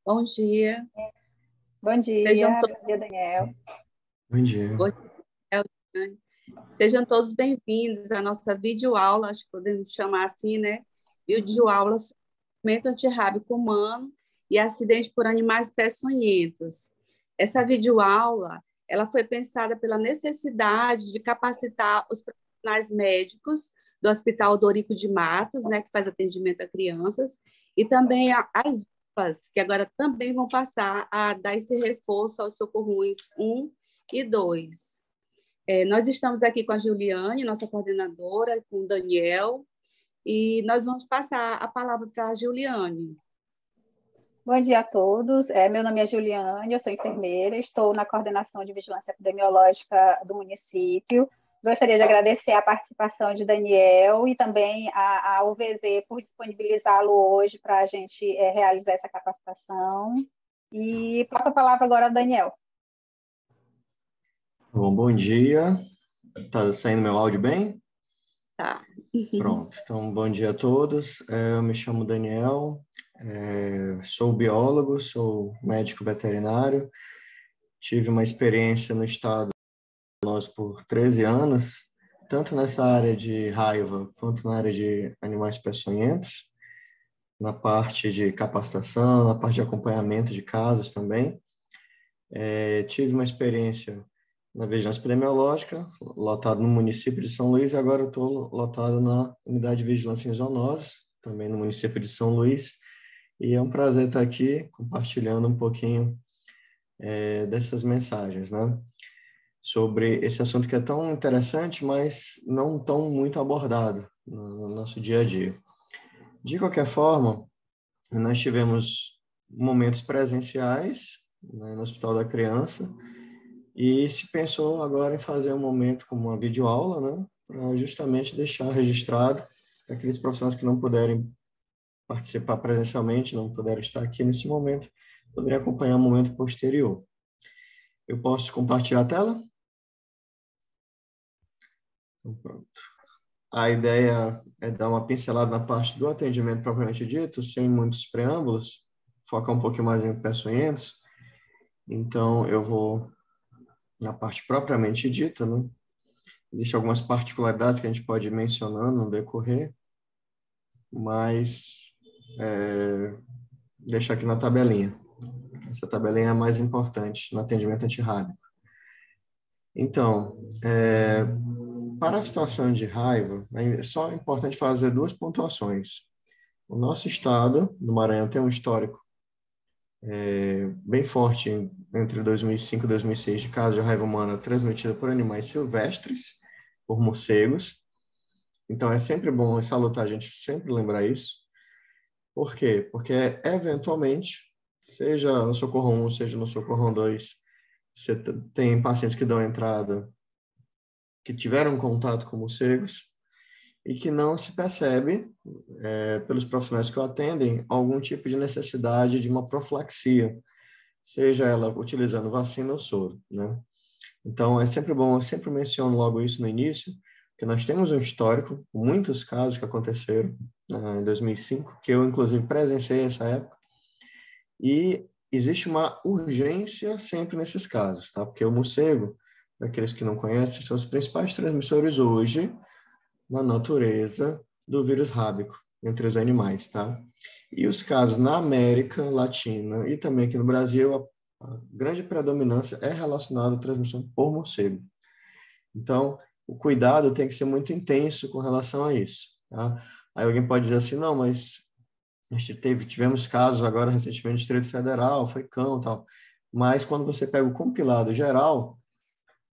Bom dia, Bom sejam dia, todos, bom dia, Daniel. Bom dia. bom dia, Eliane. Sejam todos bem-vindos à nossa videoaula, acho que podemos chamar assim, né? Videoaula sobre movimento antirrábico humano e acidente por animais peçonhentos. Essa videoaula, ela foi pensada pela necessidade de capacitar os profissionais médicos do Hospital Dorico de Matos, né, que faz atendimento a crianças, e também as UPAs, que agora também vão passar a dar esse reforço aos socorros 1 e 2. Nós estamos aqui com a Juliane, nossa coordenadora, com o Daniel, e nós vamos passar a palavra para a Juliane. Bom dia a todos. Meu nome é Juliane, eu sou enfermeira, estou na coordenação de vigilância epidemiológica do município. Gostaria de agradecer a participação de Daniel e também a UVZ por disponibilizá-lo hoje para a gente realizar essa capacitação. E passo a palavra agora ao Daniel. Bom dia. Tá saindo meu áudio bem? Tá. Pronto. Então, bom dia a todos. Eu me chamo Daniel, sou biólogo, sou médico veterinário. Tive uma experiência no estado por 13 anos, tanto nessa área de raiva quanto na área de animais peçonhentos, na parte de capacitação, na parte de acompanhamento de casos também. Tive uma experiência na vigilância epidemiológica, lotado no município de São Luís, e agora eu estou lotado na unidade de vigilância em zoonoses, também no município de São Luís, e é um prazer estar aqui compartilhando um pouquinho dessas mensagens, né? Sobre esse assunto que é tão interessante, mas não tão muito abordado no nosso dia a dia. De qualquer forma, nós tivemos momentos presenciais, né, no Hospital da Criança, e se pensou agora em fazer um momento como uma videoaula, né, para justamente deixar registrado aqueles profissionais que não puderem participar presencialmente, não puderam estar aqui nesse momento, poderiam acompanhar o momento posterior. Eu posso compartilhar a tela? Então, pronto. A ideia é dar uma pincelada na parte do atendimento propriamente dito, sem muitos preâmbulos, focar um pouquinho mais em peçonhentos. Então, eu vou na parte propriamente dita, né? Existem algumas particularidades que a gente pode ir mencionando no decorrer, mas deixar aqui na tabelinha. Essa tabelinha é a mais importante no atendimento antirrábico. Então, para a situação de raiva, é só importante fazer duas pontuações. O nosso estado, do Maranhão, tem um histórico bem forte entre 2005 e 2006 de casos de raiva humana transmitida por animais silvestres, por morcegos. Então, é sempre bom e salutar a gente sempre lembrar isso. Por quê? Porque, eventualmente, seja no Socorro 1, seja no Socorro 2, você tem pacientes que dão entrada, que tiveram contato com morcegos, e que não se percebe, pelos profissionais que o atendem, algum tipo de necessidade de uma profilaxia, seja ela utilizando vacina ou soro, né? Então, é sempre bom, eu sempre menciono logo isso no início, que nós temos um histórico, muitos casos que aconteceram em 2005, que eu, inclusive, presenciei essa época, e existe uma urgência sempre nesses casos, tá? Porque o morcego, para aqueles que não conhecem, são os principais transmissores hoje na natureza do vírus rábico entre os animais, tá? E os casos na América Latina e também aqui no Brasil, a grande predominância é relacionada à transmissão por morcego. Então, o cuidado tem que ser muito intenso com relação a isso, tá? Aí alguém pode dizer assim, não, mas tivemos casos agora recentemente no Distrito Federal, foi cão e tal. Mas quando você pega o compilado geral,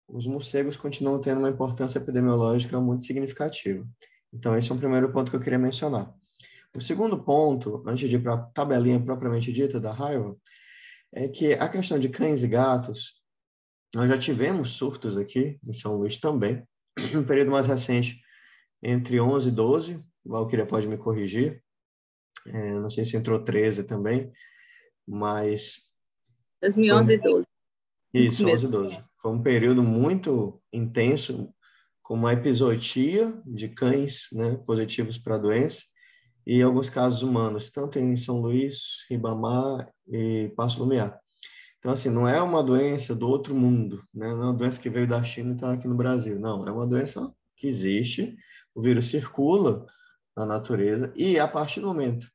os morcegos continuam tendo uma importância epidemiológica muito significativa. Então, esse é um primeiro ponto que eu queria mencionar. O segundo ponto, antes de ir para a tabelinha propriamente dita da raiva, é que a questão de cães e gatos, nós já tivemos surtos aqui em São Luís também, no período mais recente, entre 11 e 12, Valquíria pode me corrigir, não sei se entrou 13 também, mas... 2011 e 12. Isso, 11 e 12. Foi um período muito intenso, com uma episootia de cães, né, positivos para a doença, e alguns casos humanos, tanto em São Luís, Ribamar e Paço Lumiar. Então, assim, não é uma doença do outro mundo, né? Não é uma doença que veio da China e está aqui no Brasil. Não, é uma doença que existe, o vírus circula na natureza e a partir do momento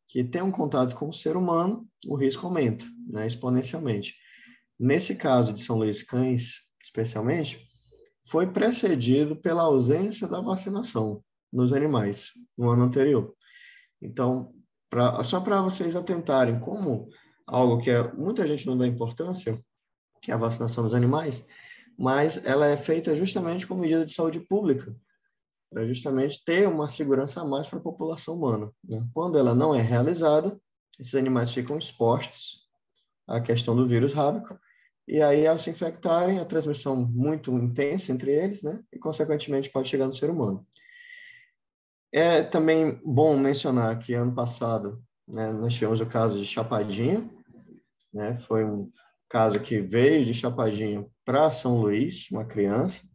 que tem um contato com o ser humano, o risco aumenta, né, exponencialmente. Nesse caso de São Luís Cães, especialmente, foi precedido pela ausência da vacinação nos animais no ano anterior. Então, só para vocês atentarem como algo que muita gente não dá importância, que é a vacinação dos animais, mas ela é feita justamente como medida de saúde pública, para justamente ter uma segurança a mais para a população humana, né? Quando ela não é realizada, esses animais ficam expostos à questão do vírus rábico, e aí, ao se infectarem, a transmissão muito intensa entre eles, né? E, consequentemente, pode chegar no ser humano. É também bom mencionar que ano passado, né, nós tivemos o caso de Chapadinha, né? Foi um caso que veio de Chapadinha para São Luís, uma criança.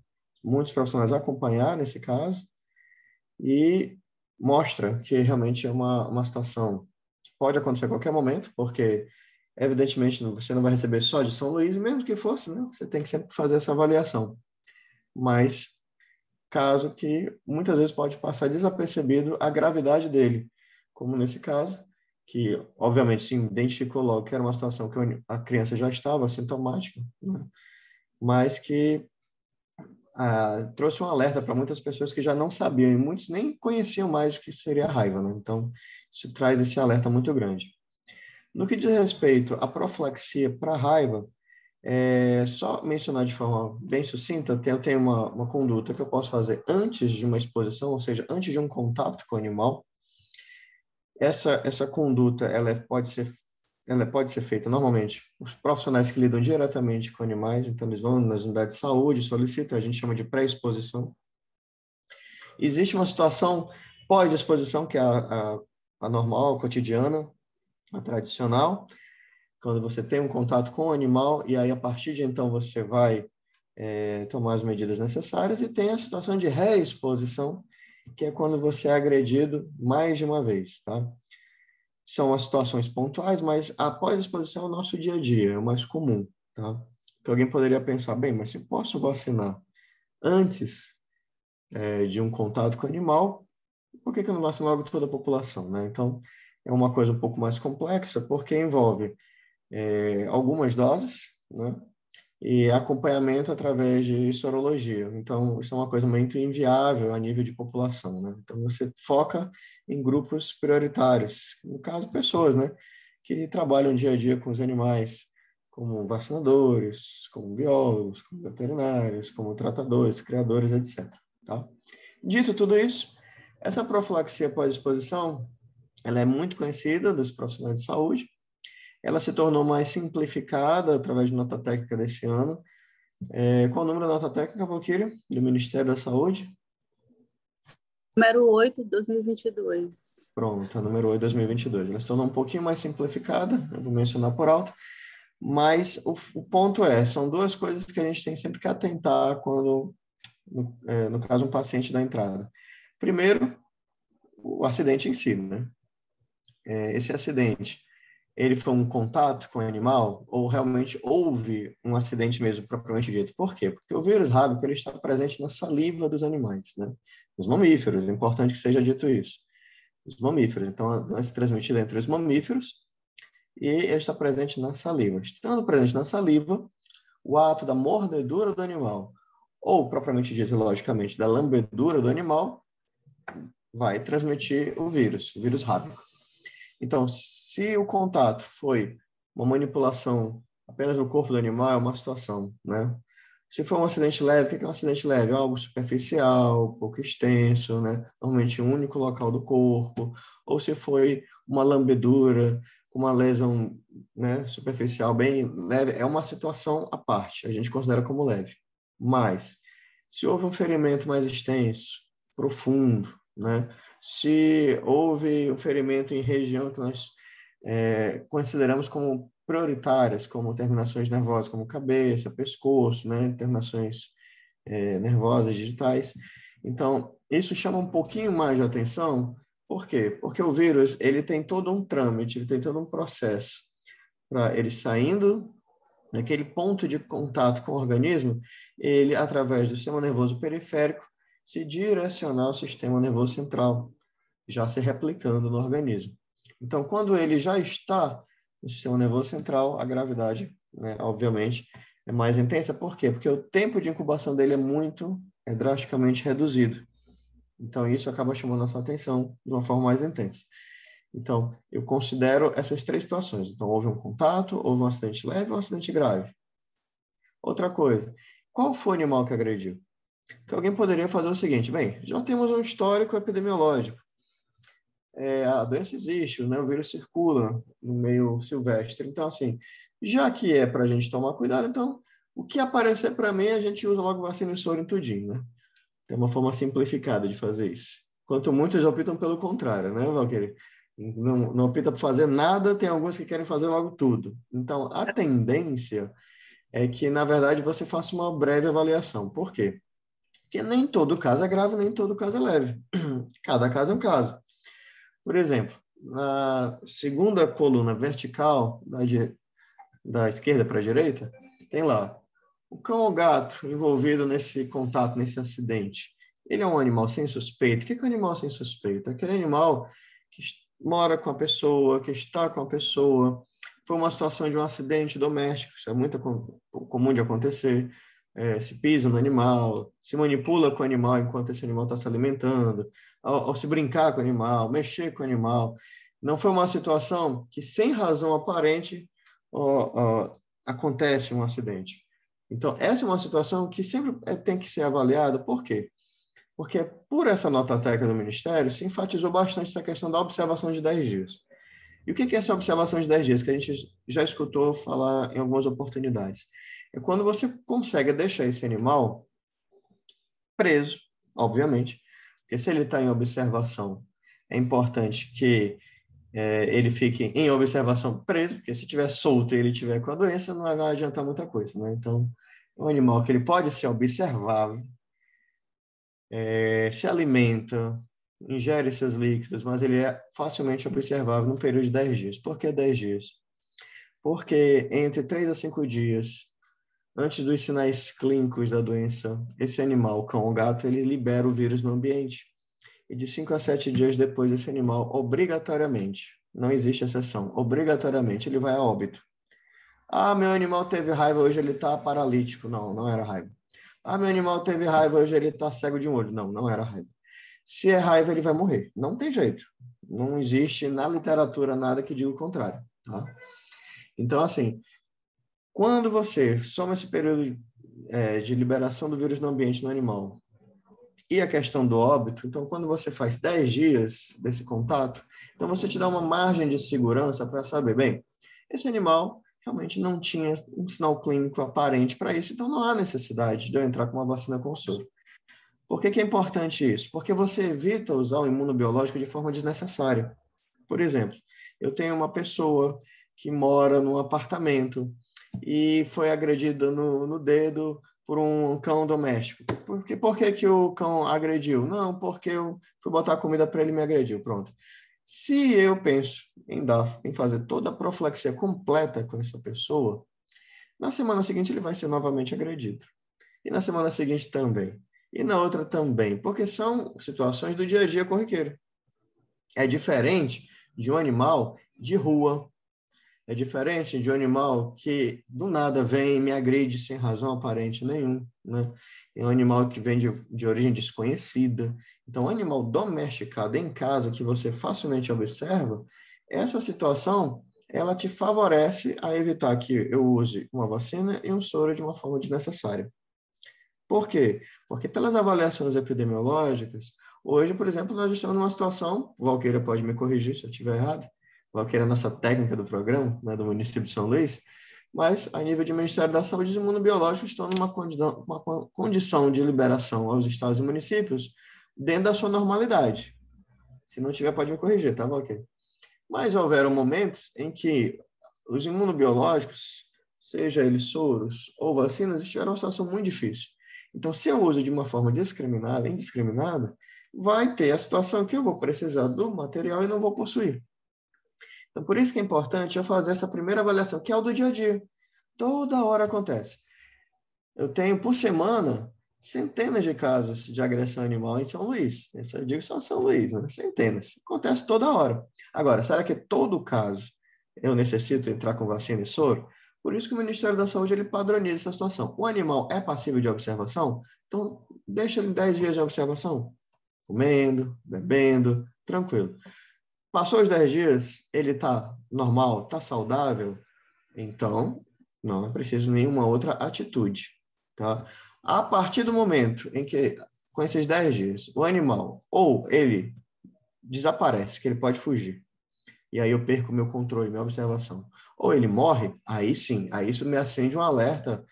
Muitos profissionais acompanharam esse caso e mostra que realmente é uma situação que pode acontecer a qualquer momento, porque, evidentemente, você não vai receber só de São Luís, mesmo que fosse, né? Você tem que sempre fazer essa avaliação. Mas, caso que muitas vezes pode passar desapercebido a gravidade dele, como nesse caso, que obviamente se identificou logo que era uma situação que a criança já estava sintomática, né? Mas que trouxe um alerta para muitas pessoas que já não sabiam e muitos nem conheciam mais o que seria a raiva, né? Então, isso traz esse alerta muito grande. No que diz respeito à profilaxia para raiva, só mencionar de forma bem sucinta, eu tenho uma conduta que eu posso fazer antes de uma exposição, ou seja, antes de um contato com o animal. Essa conduta ela pode ser feita normalmente os profissionais que lidam diretamente com animais, então eles vão nas unidades de saúde, solicitam, a gente chama de pré-exposição. Existe uma situação pós-exposição, que é a normal, a cotidiana, a tradicional, quando você tem um contato com o animal e aí a partir de então você vai tomar as medidas necessárias, e tem a situação de reexposição, que é quando você é agredido mais de uma vez, tá? São as situações pontuais, mas após a exposição é o nosso dia a dia, é o mais comum, tá? Que alguém poderia pensar, bem, mas se posso vacinar antes de um contato com o animal, por que eu não vacino logo toda a população, né? Então, é uma coisa um pouco mais complexa, porque envolve algumas doses, né? E acompanhamento através de sorologia. Então, isso é uma coisa muito inviável a nível de população, né? Então, você foca em grupos prioritários, no caso, pessoas, né? Que trabalham dia a dia com os animais, como vacinadores, como biólogos, como veterinários, como tratadores, criadores, etc. Tá? Dito tudo isso, essa profilaxia pós-exposição, ela é muito conhecida dos profissionais de saúde. Ela se tornou mais simplificada através de nota técnica desse ano. Qual o número da nota técnica, Valquíria, do Ministério da Saúde? Número 8, 2022. Pronto, a número 8, 2022. Ela se tornou um pouquinho mais simplificada, eu vou mencionar por alto, mas o ponto são duas coisas que a gente tem sempre que atentar quando, no caso, um paciente dá entrada. Primeiro, o acidente em si, né? Esse acidente, ele foi um contato com o animal ou realmente houve um acidente mesmo, propriamente dito? Por quê? Porque o vírus rábico ele está presente na saliva dos animais, né? Os mamíferos, é importante que seja dito isso. Os mamíferos, então a doença é transmitida entre os mamíferos e ele está presente na saliva. Estando presente na saliva, o ato da mordedura do animal, ou propriamente dito, logicamente, da lambedura do animal, vai transmitir o vírus rábico. Então, se o contato foi uma manipulação apenas no corpo do animal, é uma situação, né? Se for um acidente leve, o que é um acidente leve? Algo superficial, pouco extenso, né? Normalmente um único local do corpo. Ou se foi uma lambedura, com uma lesão, né, superficial bem leve, é uma situação à parte, a gente considera como leve. Mas, se houve um ferimento mais extenso, profundo, né? Se houve um ferimento em região que nós consideramos como prioritárias, como terminações nervosas, como cabeça, pescoço, né? Terminações nervosas digitais. Então, isso chama um pouquinho mais de atenção Por quê? Porque o vírus ele tem todo um trâmite, ele tem todo um processo para ele saindo daquele ponto de contato com o organismo, ele, através do sistema nervoso periférico, se direcionar ao sistema nervoso central, já se replicando no organismo. Então, quando ele já está no sistema nervoso central, a gravidade, né, obviamente, é mais intensa. Por quê? Porque o tempo de incubação dele é drasticamente reduzido. Então, isso acaba chamando a sua atenção de uma forma mais intensa. Então, eu considero essas 3 situações. Então, houve um contato, houve um acidente leve ou um acidente grave. Outra coisa, qual foi o animal que agrediu? Que alguém poderia fazer o seguinte, bem, já temos um histórico epidemiológico. A doença existe, né? O vírus circula no meio silvestre. Então, assim, já que é para a gente tomar cuidado, então, o que aparecer para mim, a gente usa logo vacina e soro em tudinho, né? Tem uma forma simplificada de fazer isso. Enquanto muitos optam pelo contrário, né, Valquíria? Não opta por fazer nada, tem alguns que querem fazer logo tudo. Então, a tendência é que, na verdade, você faça uma breve avaliação. Por quê? Porque nem todo caso é grave, nem todo caso é leve. Cada caso é um caso. Por exemplo, na segunda coluna vertical, da esquerda para a direita, tem lá o cão ou gato envolvido nesse contato, nesse acidente. Ele é um animal sem suspeita. O que é um animal sem suspeita? Aquele animal que mora com a pessoa, que está com a pessoa. Foi uma situação de um acidente doméstico, isso é muito comum de acontecer. Se pisa no animal, se manipula com o animal enquanto esse animal está se alimentando, ao se brincar com o animal, mexer com o animal. Não foi uma situação que, sem razão aparente, acontece um acidente. Então, essa é uma situação que sempre tem que ser avaliada. Por quê? Porque, por essa nota técnica do Ministério, se enfatizou bastante essa questão da observação de 10 dias. E o que é essa observação de 10 dias? Que a gente já escutou falar em algumas oportunidades. É quando você consegue deixar esse animal preso, obviamente, porque se ele está em observação, é importante que ele fique em observação preso, porque se estiver solto e ele estiver com a doença, não vai adiantar muita coisa, né? Então, é um animal que ele pode ser observável, se alimenta, ingere seus líquidos, mas ele é facilmente observável num período de 10 dias. Por que 10 dias? Porque entre 3 a 5 dias, antes dos sinais clínicos da doença, esse animal, o cão ou gato, ele libera o vírus no ambiente. E de 5 a 7 dias depois, esse animal, obrigatoriamente, não existe exceção, obrigatoriamente, ele vai a óbito. Ah, meu animal teve raiva, hoje ele está paralítico. Não, não era raiva. Ah, meu animal teve raiva, hoje ele está cego de um olho. Não, não era raiva. Se é raiva, ele vai morrer. Não tem jeito. Não existe na literatura nada que diga o contrário. Tá? Então, assim, quando você soma esse período de liberação do vírus no ambiente no animal e a questão do óbito, então, quando você faz 10 dias desse contato, então você te dá uma margem de segurança para saber, bem, esse animal realmente não tinha um sinal clínico aparente para isso, então não há necessidade de eu entrar com uma vacina com soro. Por que é importante isso? Porque você evita usar o imunobiológico de forma desnecessária. Por exemplo, eu tenho uma pessoa que mora num apartamento e foi agredida no dedo por um cão doméstico. Por que o cão agrediu? Não, porque eu fui botar comida para ele e me agrediu. Pronto. Se eu penso em fazer toda a profilaxia completa com essa pessoa, na semana seguinte ele vai ser novamente agredido. E na semana seguinte também. E na outra também. Porque são situações do dia a dia corriqueiro. É diferente de um animal de rua. É diferente de um animal que do nada vem e me agride sem razão aparente nenhuma, né? É um animal que vem de origem desconhecida. Então, um animal domesticado em casa que você facilmente observa, essa situação, ela te favorece a evitar que eu use uma vacina e um soro de uma forma desnecessária. Por quê? Porque pelas avaliações epidemiológicas, hoje, por exemplo, nós estamos numa situação, o Valquíria pode me corrigir se eu estiver errado, que era a nossa técnica do programa, né, do município de São Luís, mas a nível de Ministério da Saúde, os imunobiológicos estão numa condição de liberação aos estados e municípios dentro da sua normalidade. Se não tiver, pode me corrigir, tá, Valquíria? Mas houveram momentos em que os imunobiológicos, seja eles soros ou vacinas, estiveram numa situação muito difícil. Então, se eu uso de uma forma indiscriminada, vai ter a situação que eu vou precisar do material e não vou possuir. Então, por isso que é importante eu fazer essa primeira avaliação, que é o do dia a dia. Toda hora acontece. Eu tenho, por semana, centenas de casos de agressão animal em São Luís. Isso eu digo só São Luís, né? Centenas. Acontece toda hora. Agora, será que todo caso eu necessito entrar com vacina e soro? Por isso que o Ministério da Saúde ele padroniza essa situação. O animal é passível de observação? Então, deixa ele 10 dias de observação. Comendo, bebendo, tranquilo. Passou os 10 dias, ele está normal, está saudável? Então, não é preciso nenhuma outra atitude. Tá? A partir do momento em que, com esses 10 dias, o animal ou ele desaparece, que ele pode fugir, e aí eu perco meu controle, minha observação, ou ele morre, aí sim, aí isso me acende um alerta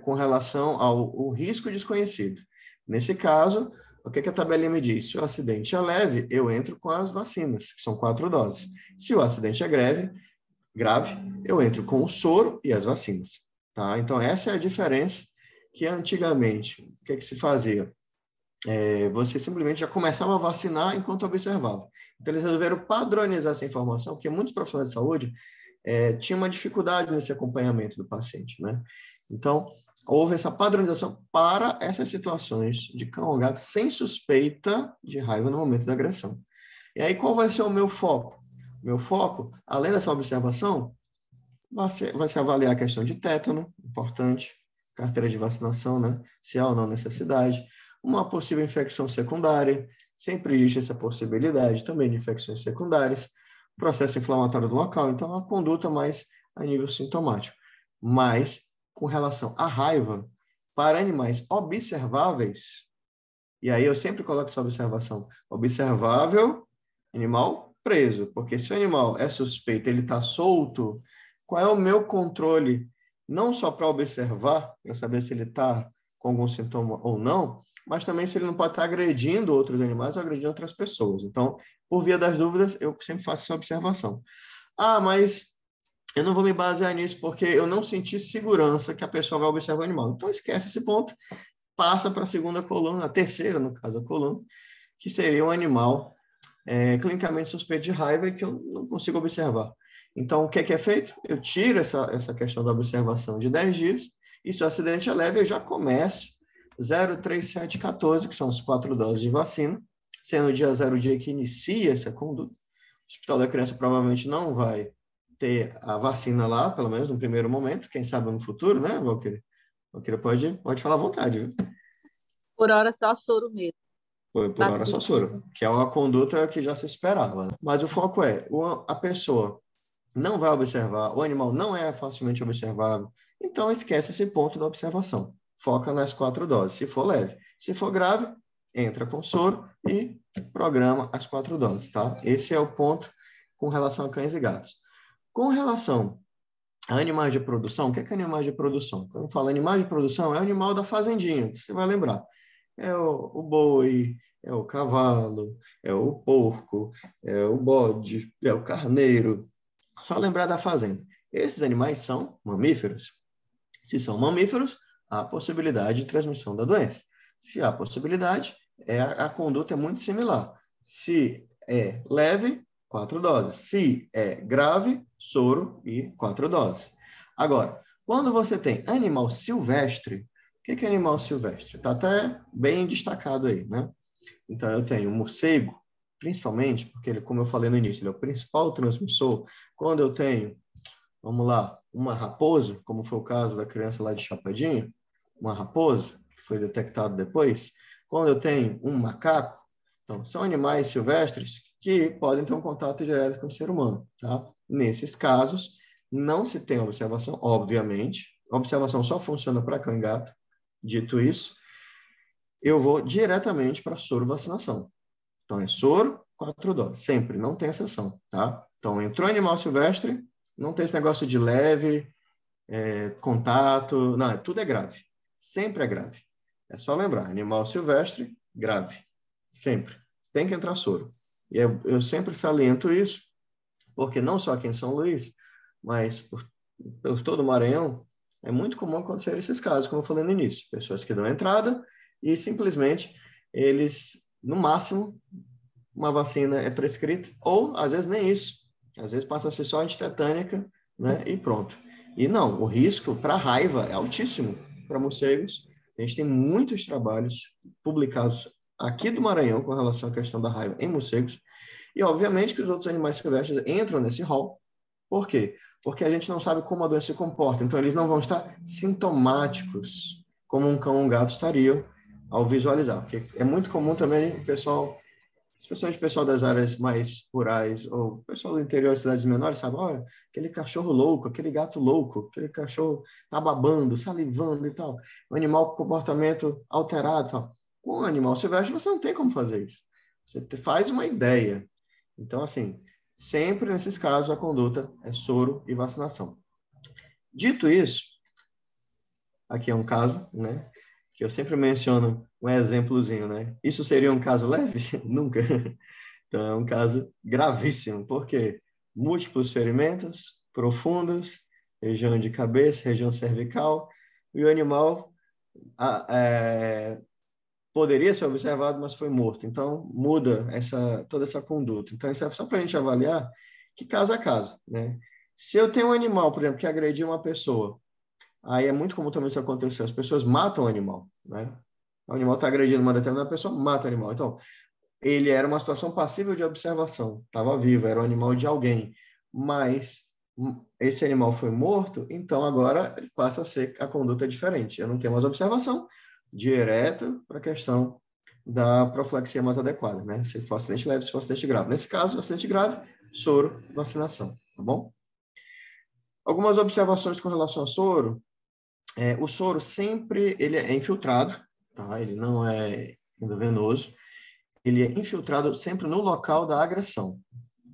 com relação ao risco desconhecido. Nesse caso, o que a tabelinha me diz? Se o acidente é leve, eu entro com as vacinas, que são 4 doses. Se o acidente é grave, eu entro com o soro e as vacinas. Tá? Então, essa é a diferença que antigamente, o que se fazia? Você simplesmente já começava a vacinar enquanto observava. Então, eles resolveram padronizar essa informação, porque muitos profissionais de saúde tinham uma dificuldade nesse acompanhamento do paciente, né? Então, houve essa padronização para essas situações de cão ou gato sem suspeita de raiva no momento da agressão. E aí, qual vai ser o meu foco? Meu foco, além dessa observação, vai se avaliar a questão de tétano, importante, carteira de vacinação, né? Se há ou não necessidade, uma possível infecção secundária, sempre existe essa possibilidade também de infecções secundárias, processo inflamatório do local, então a conduta mais a nível sintomático. Mas, com relação à raiva, para animais observáveis, e aí eu sempre coloco essa observação, observável, animal preso, porque se o animal é suspeito, ele está solto, qual é o meu controle? Não só para observar, para saber se ele está com algum sintoma ou não, mas também se ele não pode estar agredindo outros animais ou agredindo outras pessoas. Então, por via das dúvidas, eu sempre faço essa observação. Ah, mas eu não vou me basear nisso porque eu não senti segurança que a pessoa vai observar o animal. Então, esquece esse ponto, passa para a segunda coluna, a terceira, no caso, a coluna, que seria um animal clinicamente suspeito de raiva e que eu não consigo observar. Então, o que é feito? Eu tiro essa questão da observação de 10 dias, e se o acidente é leve, eu já começo 0, 3, 7, 14, que são as 4 doses de vacina, sendo o dia 0 o dia que inicia essa conduta. O Hospital da Criança provavelmente não vai ter a vacina lá, pelo menos no primeiro momento, quem sabe no futuro, né, Valquíria? Valquíria pode falar à vontade, viu? Por hora, só soro mesmo. Por hora só soro, que é uma conduta que já se esperava. Né? Mas o foco a pessoa não vai observar, o animal não é facilmente observável, então esquece esse ponto da observação. Foca nas 4 doses, se for leve. Se for grave, entra com soro e programa as 4 doses, tá? Esse é o ponto com relação a cães e gatos. Com relação a animais de produção, o que é animais de produção? Quando eu falo animais de produção, é o animal da fazendinha, você vai lembrar. É o boi, é o cavalo, é o porco, é o bode, é o carneiro. Só lembrar da fazenda. Esses animais são mamíferos. Se são mamíferos, há possibilidade de transmissão da doença. Se há possibilidade, a conduta é muito similar. Se é leve, 4 doses. Se é grave, soro e 4 doses. Agora, quando você tem animal silvestre, o que é animal silvestre? Está até bem destacado aí, né? Então, eu tenho morcego, principalmente, porque ele, como eu falei no início, ele é o principal transmissor. Quando eu tenho, vamos lá, uma raposa, como foi o caso da criança lá de Chapadinho, uma raposa, que foi detectado depois. Quando eu tenho um macaco, então, são animais silvestres que podem ter um contato direto com o ser humano, tá? Nesses casos, não se tem observação, obviamente. A observação só funciona para cão e gato. Dito isso, eu vou diretamente para soro vacinação. Então, é soro, 4 doses, sempre, não tem exceção, tá? Então, entrou animal silvestre, não tem esse negócio de leve, contato, não, tudo é grave. Sempre é grave. É só lembrar, animal silvestre, grave. Sempre. Tem que entrar soro. E eu sempre saliento isso, porque não só aqui em São Luís, mas por todo o Maranhão, é muito comum acontecer esses casos, como eu falei no início. Pessoas que dão entrada e simplesmente eles no máximo, uma vacina é prescrita, ou às vezes nem isso. Às vezes passa a ser só antitetânica, né? E pronto. E não, o risco para raiva é altíssimo para morcegos. A gente tem muitos trabalhos publicados aqui do Maranhão com relação à questão da raiva em morcegos. E, obviamente, que os outros animais silvestres entram nesse rol. Por quê? Porque a gente não sabe como a doença se comporta. Então, eles não vão estar sintomáticos, como um cão ou um gato estariam ao visualizar. Porque é muito comum também o pessoal, especialmente o pessoal das áreas mais rurais, ou o pessoal do interior das cidades menores, sabe? Olha, aquele cachorro louco, aquele gato louco, aquele cachorro tá babando, salivando e tal. Um animal com comportamento alterado e tal. Com um animal silvestre, você não tem como fazer isso. Você faz uma ideia. Então, assim, sempre nesses casos a conduta é soro e vacinação. Dito isso, aqui é um caso, né? Que eu sempre menciono um exemplozinho, né? Isso seria um caso leve? Nunca. Então, é um caso gravíssimo, porque múltiplos ferimentos profundos, região de cabeça, região cervical, e o animal poderia ser observado, mas foi morto. Então, muda toda essa conduta. Então, isso é só para a gente avaliar que caso a caso, né? Se eu tenho um animal, por exemplo, que agrediu uma pessoa, aí é muito comum também isso acontecer. As pessoas matam o animal, né? O animal está agredindo uma determinada pessoa, mata o animal. Então, ele era uma situação passível de observação, estava vivo, era um animal de alguém, mas esse animal foi morto, então agora passa a ser a conduta diferente. Eu não tenho mais observação, direto para a questão da profilaxia mais adequada, né? Se for acidente leve, se for acidente grave. Nesse caso, acidente grave, soro, vacinação, tá bom? Algumas observações com relação ao soro. O soro sempre ele é infiltrado, tá? Ele não é endovenoso. Ele é infiltrado sempre no local da agressão.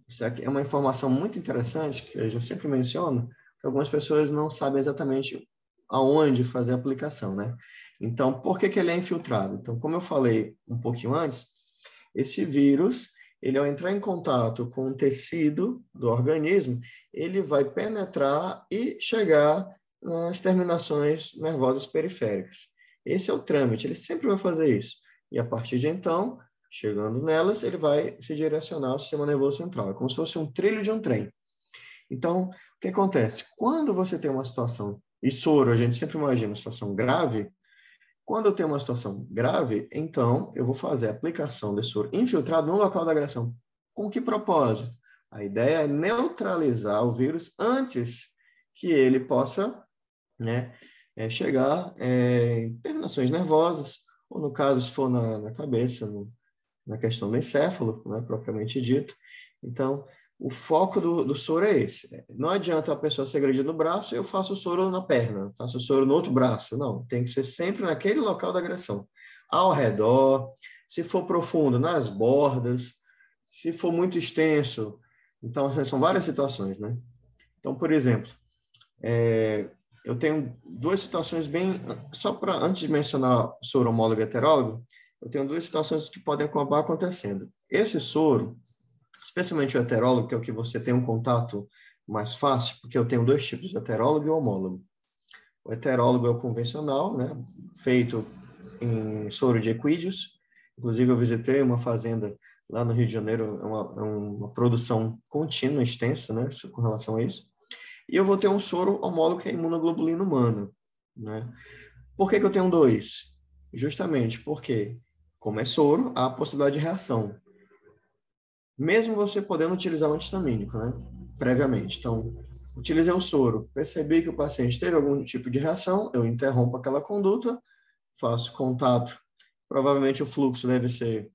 Isso aqui é uma informação muito interessante, que eu sempre menciono, que algumas pessoas não sabem exatamente aonde fazer a aplicação, né? Então, por que ele é infiltrado? Então, como eu falei um pouquinho antes, esse vírus, ele ao entrar em contato com o tecido do organismo, ele vai penetrar e chegar nas terminações nervosas periféricas. Esse é o trâmite, ele sempre vai fazer isso. E a partir de então, chegando nelas, ele vai se direcionar ao sistema nervoso central. É como se fosse um trilho de um trem. Então, o que acontece? Quando você tem uma situação, e soro, a gente sempre imagina uma situação grave, quando eu tenho uma situação grave, então eu vou fazer a aplicação de soro infiltrado no local da agressão. Com que propósito? A ideia é neutralizar o vírus antes que ele possa, né, chegar em terminações nervosas, ou no caso, se for na cabeça, na questão do encéfalo, né, propriamente dito. Então, o foco do soro é esse. Não adianta a pessoa ser agredida no braço e eu faço o soro na perna, faço o soro no outro braço. Não, tem que ser sempre naquele local da agressão. Ao redor, se for profundo, nas bordas, se for muito extenso. Então, são várias situações, né? Então, por exemplo, eu tenho duas situações bem... Só para, antes de mencionar soro homólogo e heterólogo, eu tenho duas situações que podem acabar acontecendo. Esse soro, especialmente o heterólogo, que é o que você tem um contato mais fácil, porque eu tenho dois tipos, o heterólogo e o homólogo. O heterólogo é o convencional, né, feito em soro de equídeos. Inclusive, eu visitei uma fazenda lá no Rio de Janeiro, uma produção contínua, extensa, né, com relação a isso. E eu vou ter um soro homólogo que é imunoglobulina humana, né? Por que eu tenho dois? Justamente porque, como é soro, há a possibilidade de reação. Mesmo você podendo utilizar o antihistamínico, né? Previamente. Então, utilizei o soro, percebi que o paciente teve algum tipo de reação, eu interrompo aquela conduta, faço contato. Provavelmente o fluxo deve ser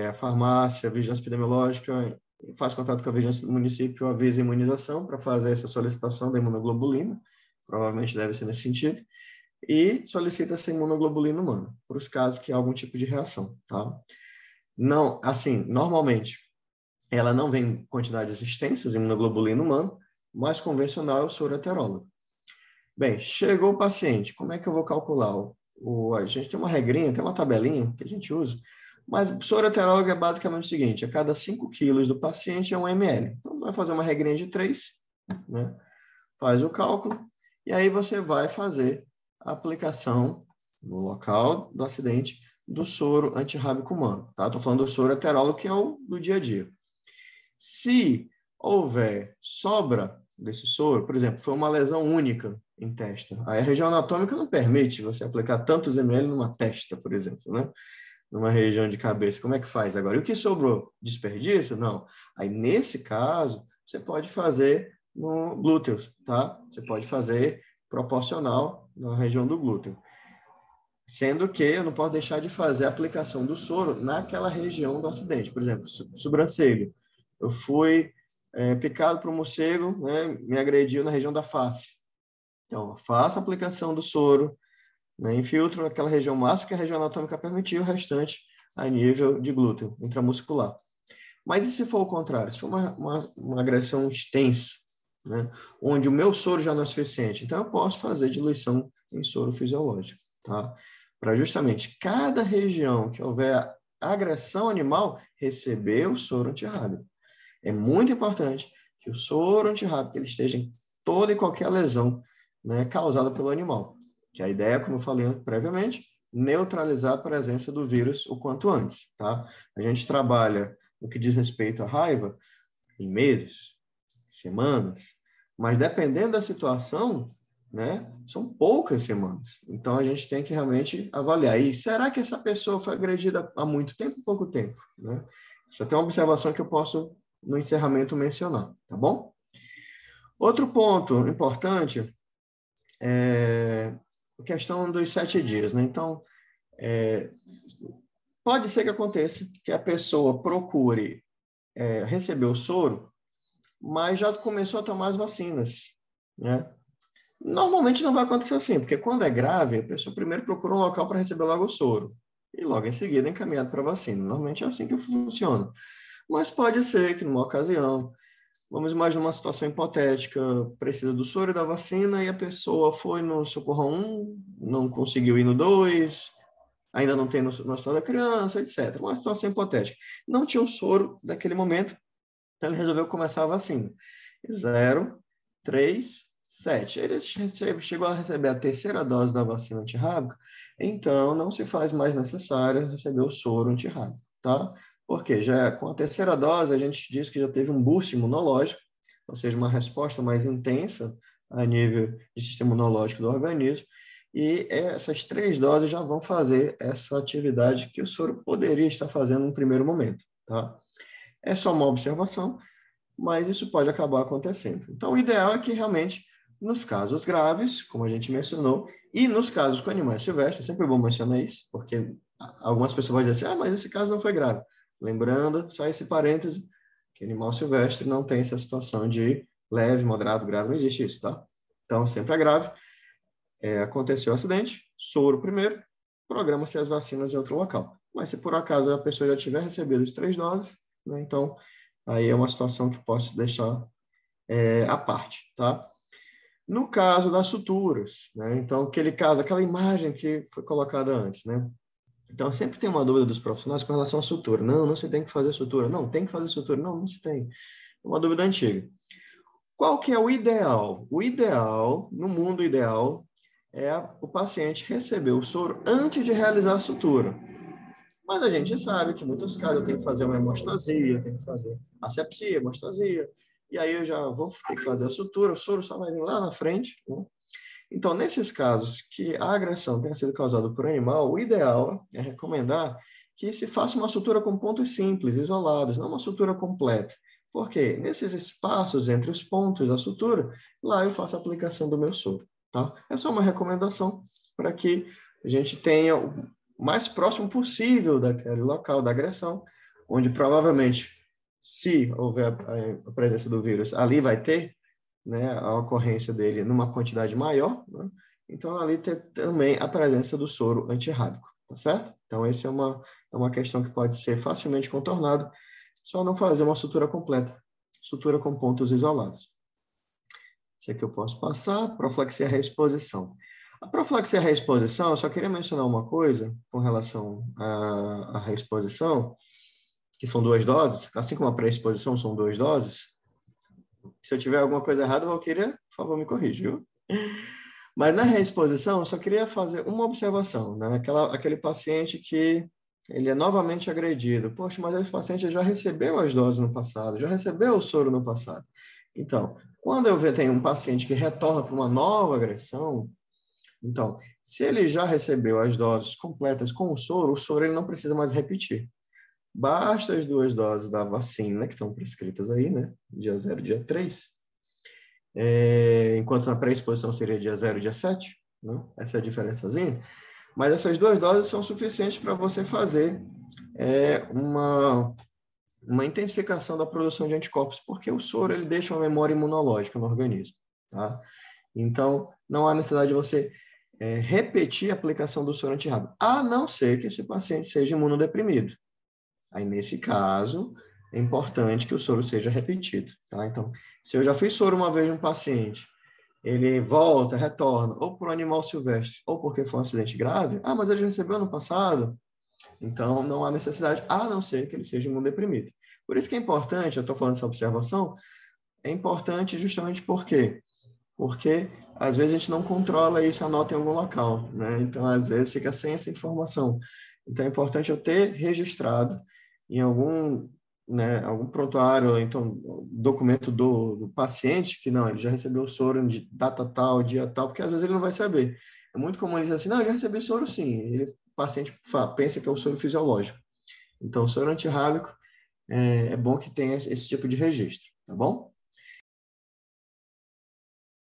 a farmácia, a vigilância epidemiológica, faz contato com a vigilância do município, avisa a imunização para fazer essa solicitação da imunoglobulina, provavelmente deve ser nesse sentido, e solicita essa imunoglobulina humana, para os casos que há algum tipo de reação, tá? Não, assim, normalmente, ela não vem em quantidades extensas, imunoglobulina humana, mais convencional é o soro heterólogo. Bem, chegou o paciente, como é que eu vou calcular? A gente tem uma regrinha, tem uma tabelinha que a gente usa, mas o soro heterólogo é basicamente o seguinte, a cada 5 quilos do paciente é 1 ml. Então, vai fazer uma regrinha de 3, né? Faz o cálculo, e aí você vai fazer a aplicação no local do acidente do soro antirrábico humano, tá? Estou falando do soro heterólogo, que é o do dia a dia. Se houver sobra desse soro, por exemplo, foi uma lesão única em testa, aí a região anatômica não permite você aplicar tantos ml numa testa, por exemplo, né? Numa região de cabeça, como é que faz agora? E o que sobrou? Desperdício? Não. Aí, nesse caso, você pode fazer no glúteo, tá? Você pode fazer proporcional na região do glúteo. Sendo que eu não posso deixar de fazer a aplicação do soro naquela região do acidente. Por exemplo, sobrancelha. Eu fui picado por um morcego, né, me agrediu na região da face. Então, eu faço a aplicação do soro, né, infiltro aquela região máxima que a região anatômica permitiu, o restante a nível de glúteo, intramuscular. Mas e se for o contrário? Se for uma agressão extensa, né, onde o meu soro já não é suficiente, então eu posso fazer diluição em soro fisiológico, tá? Para justamente cada região que houver agressão animal, receber o soro antirrábico. É muito importante que o soro antirrábico ele esteja em toda e qualquer lesão, né, causada pelo animal. Que a ideia, como eu falei previamente, neutralizar a presença do vírus o quanto antes, tá? A gente trabalha no que diz respeito à raiva em meses, semanas, mas dependendo da situação, né, são poucas semanas. Então a gente tem que realmente avaliar. E será que essa pessoa foi agredida há muito tempo ou pouco tempo, né? Isso é uma observação que eu posso no encerramento mencionar, tá bom? Outro ponto importante é a questão dos 7 dias, né? Então, pode ser que aconteça que a pessoa procure receber o soro, mas já começou a tomar as vacinas, né? Normalmente não vai acontecer assim, porque quando é grave, a pessoa primeiro procura um local para receber logo o soro, e logo em seguida é encaminhado para a vacina. Normalmente é assim que funciona. Mas pode ser que numa ocasião, vamos imaginar uma situação hipotética, precisa do soro e da vacina, e a pessoa foi no Socorro 1, não conseguiu ir no 2, ainda não tem no hospital da criança, etc. Uma situação hipotética. Não tinha um soro naquele momento, então ele resolveu começar a vacina. 0, 3, 7. Ele chegou a receber a terceira dose da vacina antirrábica, então não se faz mais necessário receber o soro antirrábico, tá? Porque já com a terceira dose a gente diz que já teve um boost imunológico, ou seja, uma resposta mais intensa a nível de sistema imunológico do organismo, e essas 3 doses já vão fazer essa atividade que o soro poderia estar fazendo no primeiro momento, tá? É só uma observação, mas isso pode acabar acontecendo. Então, o ideal é que realmente, nos casos graves, como a gente mencionou, e nos casos com animais silvestres, é sempre bom mencionar isso, porque algumas pessoas vão dizer assim, mas esse caso não foi grave. Lembrando, só esse parêntese, que animal silvestre não tem essa situação de leve, moderado, grave, não existe isso, tá? Então, sempre é grave. Aconteceu o acidente, soro primeiro, programa-se as vacinas em outro local. Mas se por acaso a pessoa já tiver recebido as 3 doses, né, então aí é uma situação que posso deixar à parte, tá? No caso das suturas, né, então aquele caso, aquela imagem que foi colocada antes, né? Então sempre tem uma dúvida dos profissionais com relação à sutura. Não se tem que fazer sutura. Não, tem que fazer sutura. Não se tem. É uma dúvida antiga. Qual que é o ideal? O ideal, no mundo ideal, é o paciente receber o soro antes de realizar a sutura. Mas a gente sabe que em muitos casos eu tenho que fazer uma hemostasia, eu tenho que fazer asepsia, hemostasia, e aí eu já vou ter que fazer a sutura, o soro só vai vir lá na frente, né? Então, nesses casos que a agressão tenha sido causada por animal, o ideal é recomendar que se faça uma sutura com pontos simples, isolados, não uma sutura completa. Por quê? Nesses espaços entre os pontos da sutura, lá eu faço a aplicação do meu soro, tá? É só uma recomendação para que a gente tenha o mais próximo possível daquele local da agressão, onde provavelmente, se houver a presença do vírus, ali vai ter, né, a ocorrência dele numa quantidade maior, né? Então ali tem também a presença do soro antirrábico, tá certo? Então essa é uma questão que pode ser facilmente contornada, só não fazer uma sutura completa, sutura com pontos isolados. Isso aqui eu posso passar, profilaxia reexposição. A profilaxia reexposição, eu só queria mencionar uma coisa com relação à reexposição, que são 2 doses, assim como a pré-exposição são 2 doses. Se eu tiver alguma coisa errada, Valquíria, por favor, me corrija, viu? Mas na reexposição, eu só queria fazer uma observação, né? Aquele paciente que ele é novamente agredido. Poxa, mas esse paciente já recebeu as doses no passado, já recebeu o soro no passado. Então, quando eu tenho um paciente que retorna para uma nova agressão, então, se ele já recebeu as doses completas com o soro ele não precisa mais repetir. Basta as 2 doses da vacina, que estão prescritas aí, né? Dia 0 e dia 3. Enquanto na pré-exposição seria dia 0 e dia 7, né? Essa é a diferençazinha. Mas essas 2 doses são suficientes para você fazer uma intensificação da produção de anticorpos, porque o soro ele deixa uma memória imunológica no organismo, tá? Então, não há necessidade de você repetir a aplicação do soro antirrábico, a não ser que esse paciente seja imunodeprimido. Aí, nesse caso, é importante que o soro seja repetido, tá? Então, se eu já fiz soro uma vez em um paciente, ele volta, retorna, ou por animal silvestre, ou porque foi um acidente grave, mas ele recebeu no passado, então não há necessidade, a não ser que ele seja imunodeprimido. Por isso que é importante, eu estou falando essa observação, é importante justamente por quê? Porque às vezes a gente não controla isso, anota em algum local, né? Então, às vezes fica sem essa informação. Então, é importante eu ter registrado em algum prontuário, então, documento do paciente, que não, ele já recebeu o soro de data tal, dia tal, porque às vezes ele não vai saber. É muito comum ele dizer assim, não, eu já recebi soro sim. O paciente pensa que é o soro fisiológico. Então, o soro antirrábico é bom que tenha esse tipo de registro, tá bom?